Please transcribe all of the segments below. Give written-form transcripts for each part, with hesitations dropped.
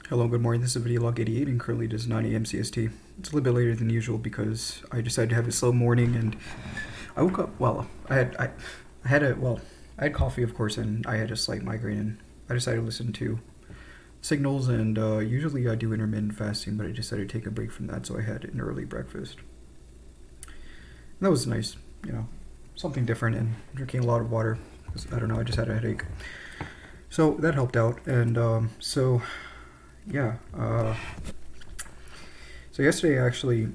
Hello, good morning. This is video log 88 and currently it is 9 a.m. CST. It's a little bit later than usual because I decided to have a slow morning and I woke up, I had coffee of course and I had a slight migraine and I decided to listen to signals and usually I do intermittent fasting, but I decided to take a break from that, so I had an early breakfast. And that was nice, something different, and drinking a lot of water because I don't know, I just had a headache. So that helped out and yeah. So yesterday, actually,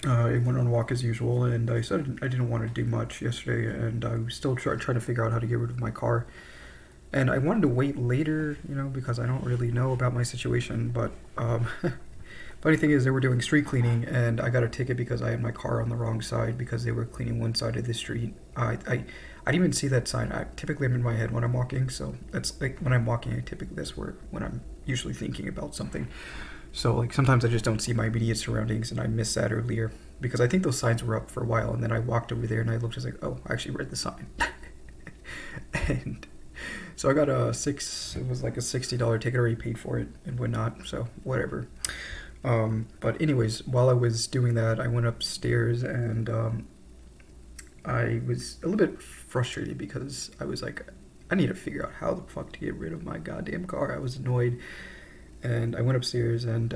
I went on a walk as usual, and I said I didn't want to do much yesterday, and I was still trying to figure out how to get rid of my car. And I wanted to wait later, because I don't really know about my situation. But funny thing is, they were doing street cleaning, and I got a ticket because I had my car on the wrong side because they were cleaning one side of the street. I didn't even see that sign. Typically, I'm in my head when I'm walking, so that's like when I'm walking. That's where when I'm usually thinking about something. So like sometimes I just don't see my immediate surroundings, and I missed that earlier because I think those signs were up for a while, and then I walked over there and I looked, I was like, oh, I actually read the sign. And so I got it was like a $60 ticket, already paid for it and whatnot, so whatever. But anyways, while I was doing that, I went upstairs and I was a little bit frustrated because I was like, I need to figure out how the fuck to get rid of my goddamn car. I was annoyed, and I went upstairs and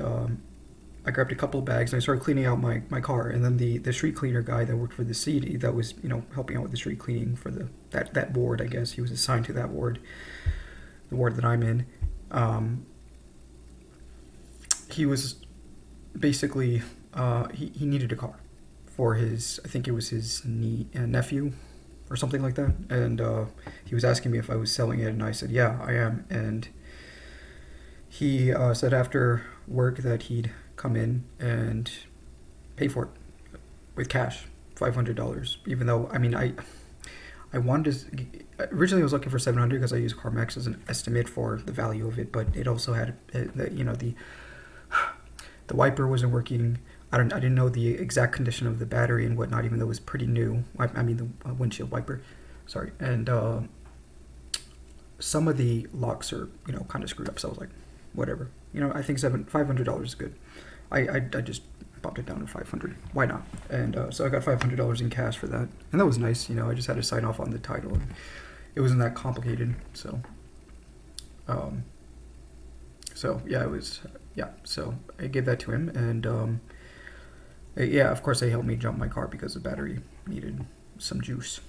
I grabbed a couple of bags and I started cleaning out my car. And then the street cleaner guy that worked for the city that was helping out with the street cleaning for that ward, I guess he was assigned to that ward, the ward that I'm in. He was basically he needed a car for his, I think it was his nephew or something like that, and he was asking me if I was selling it, and I said, yeah, I am. And he said after work that he'd come in and pay for it with cash, $500. Even though, I wanted to, originally I was looking for 700 because I used CarMax as an estimate for the value of it, but it also had the wiper wasn't working. I didn't know the exact condition of the battery and whatnot, even though it was pretty new. The windshield wiper, sorry. And some of the locks are kind of screwed up. So I was like, whatever. I think $500 is good. I just popped it down to 500. Why not? And so I got $500 in cash for that, and that was nice. I just had to sign off on the title, and it wasn't that complicated. So, yeah, it was. Yeah, so I gave that to him, and yeah, of course they helped me jump my car because the battery needed some juice.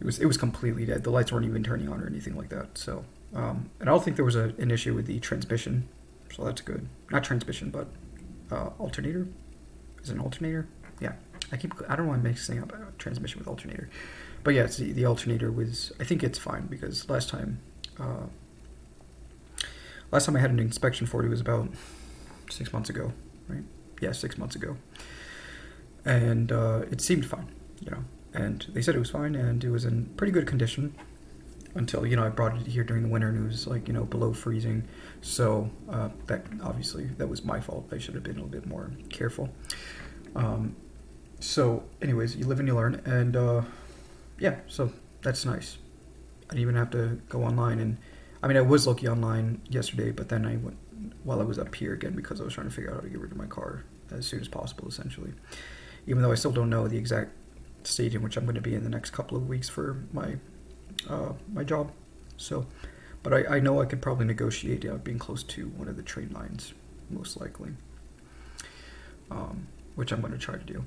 It was completely dead. The lights weren't even turning on or anything like that. So, and I don't think there was an issue with the transmission, so that's good. Not transmission, but alternator. Is it an alternator? Yeah. I don't know why I'm mixing up transmission with alternator, but yeah, the alternator was. I think it's fine because last time I had an inspection for it was about 6 months ago, right? Yeah, 6 months ago, and it seemed fine, and they said it was fine and it was in pretty good condition until I brought it here during the winter and it was like below freezing. So that obviously that was my fault. I should have been a little bit more careful. So anyways, you live and you learn, and yeah, so that's nice. I didn't even have to go online, and I was looking online yesterday, but then I went while I was up here again because I was trying to figure out how to get rid of my car as soon as possible, essentially. Even though I still don't know the exact stage in which I'm going to be in the next couple of weeks for my job. So, but I know I could probably negotiate being close to one of the train lines, most likely, which I'm going to try to do.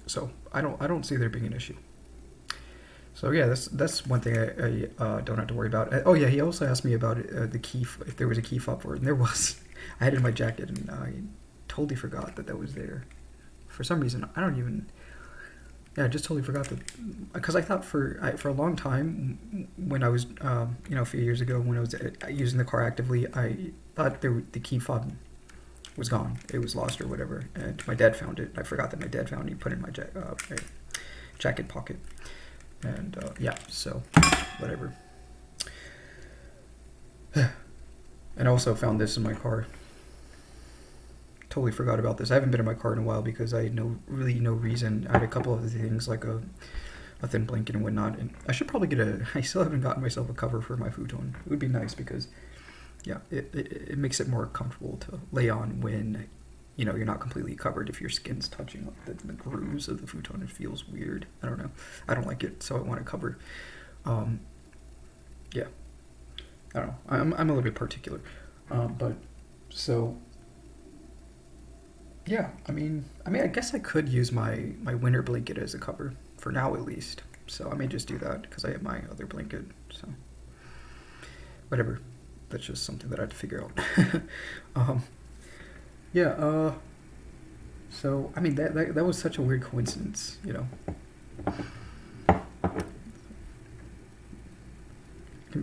So I don't see there being an issue. So yeah, that's one thing I don't have to worry about. Oh yeah, he also asked me about the key, if there was a key fob for it, and there was. I had it in my jacket, and I totally forgot that was there. For some reason, I just totally forgot that, because I thought for a long time when I was a few years ago when I was using the car actively, I thought the key fob was gone. It was lost or whatever, and my dad found it. I forgot that my dad found it. He put it in my jacket pocket. And yeah, so whatever. And I also found this in my car. Totally forgot about this. I haven't been in my car in a while because I had no reason. I had a couple of things like a thin blanket and whatnot. And I should probably I still haven't gotten myself a cover for my futon. It would be nice because yeah, it makes it more comfortable to lay on when, you're not completely covered. If your skin's touching up the grooves of the futon, it feels weird. I don't know. I don't like it, so I want to cover. Um, yeah, I don't know. I'm a little bit particular, but so yeah. I guess I could use my winter blanket as a cover for now at least. So I may just do that because I have my other blanket. So whatever. That's just something that I had to figure out. um, yeah. So that was such a weird coincidence.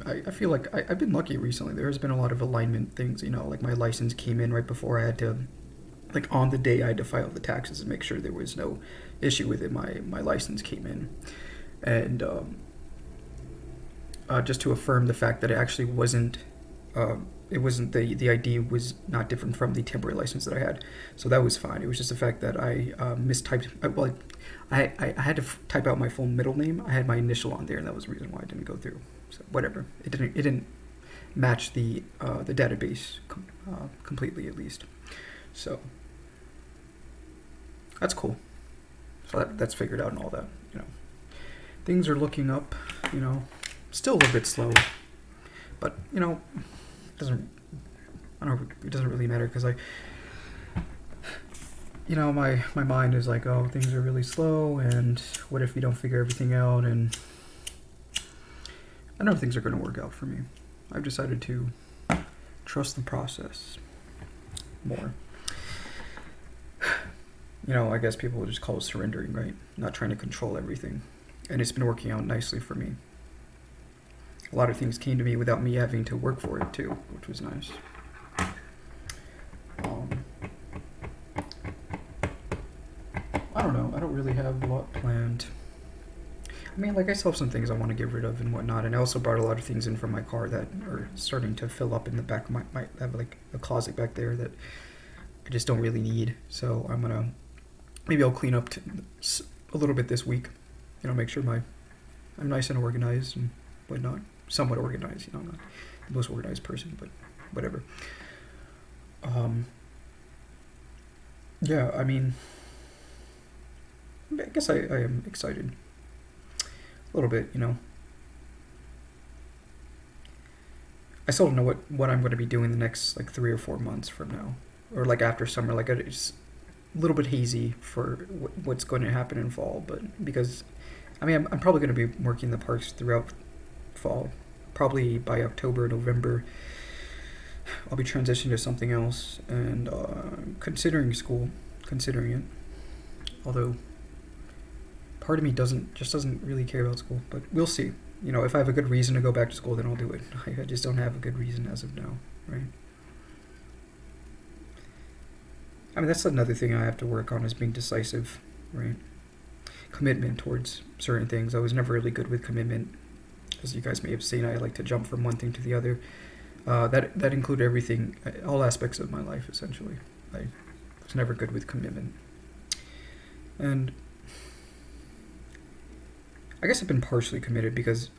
I feel like I've been lucky recently. There's been a lot of alignment things. Like my license came in right before I had to, like on the day I had to file the taxes and make sure there was no issue with it. My license came in, and just to affirm the fact that it actually wasn't. It wasn't the ID was not different from the temporary license that I had, so that was fine. It was just the fact that I mistyped. I had to type out my full middle name. I had my initial on there, and that was the reason why it didn't go through. So whatever, it didn't match the database completely at least. So that's cool. So that's figured out and all that. Things are looking up. Still a little bit slow, but doesn't I don't know, it doesn't really matter because my mind is like, oh, things are really slow, and what if we don't figure everything out? And I know things are going to work out for me. I've decided to trust the process more. I guess people would just call it surrendering, right? Not trying to control everything. And it's been working out nicely for me. A lot of things came to me without me having to work for it too, which was nice. I don't know. I don't really have a lot planned. I still have some things I want to get rid of and whatnot, and I also brought a lot of things in from my car that are starting to fill up in the back of my I have like a closet back there that I just don't really need. So maybe I'll clean up a little bit this week. Make sure I'm nice and organized and whatnot. Somewhat organized. I'm not the most organized person, but whatever. Yeah, I guess I am excited. A little bit, I still don't know what I'm going to be doing the next 3 or 4 months from now, or after summer. It's a little bit hazy for what's going to happen in fall, but because I'm probably going to be working the parks throughout fall. Probably by October, November, I'll be transitioning to something else, and considering it. Although part of me doesn't really care about school, but we'll see. If I have a good reason to go back to school, then I'll do it. I just don't have a good reason as of now, right? That's another thing I have to work on, is being decisive, right? Commitment towards certain things. I was never really good with commitment. As you guys may have seen, I like to jump from one thing to the other. That included everything, all aspects of my life, essentially. I was never good with commitment. And I guess I've been partially committed because,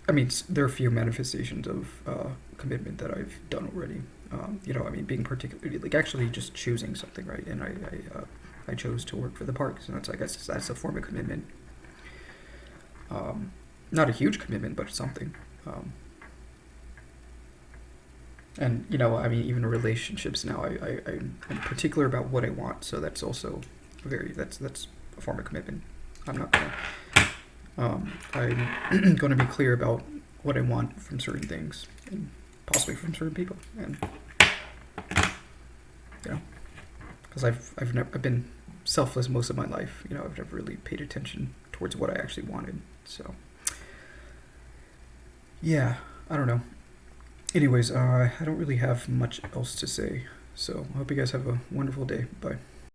there are a few manifestations of commitment that I've done already. Being particularly, actually just choosing something, right? And I chose to work for the parks, and I guess that's a form of commitment. Not a huge commitment, but something. And even relationships now, I'm particular about what I want, so that's also that's a form of commitment. I'm not gonna. I'm going to be clear about what I want from certain things, and possibly from certain people, and because I've been selfless most of my life. I've never really paid attention towards what I actually wanted. So yeah, I don't know. Anyways, I don't really have much else to say. So I hope you guys have a wonderful day. Bye.